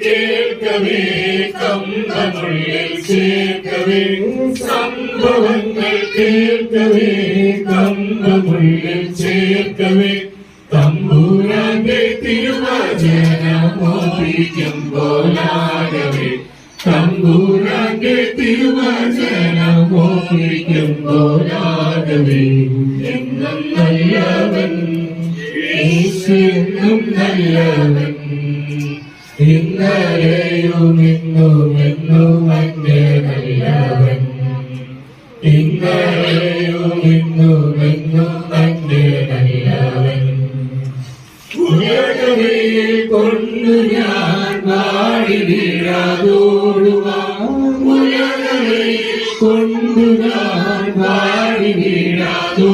കേൾക്കവേ കമ്പമുള്ളിൽ ചേർക്കവേ സംഭവങ്ങൾ കേൾക്കവേ കമ്പമുള്ളിൽ ചേർക്കവേ തമ്പുരാന്റെ തിരുവചനമോപിക്കുമ്പോലാകവേ തമ്പുരാന്റെ തിരുവചനമോപിക്കുമ്പോലാകവേ എന്നും നല്ലവൻ യേശുവെന്നും നല്ലവൻ ഇന്നലെയും ഇന്നുമെന്നും അങ്ങേ നല്ലവൻ ഇന്നലെയും ഇന്നുമെന്നും അങ്ങേ നല്ലവൻ ഉയർവയിൽ കൊണ്ടു ഞാൻ വാടി വീഴാതോടുവാൻ ഉയർവയിൽ കൊണ്ടു ഞാൻ വാടി വീഴാതോ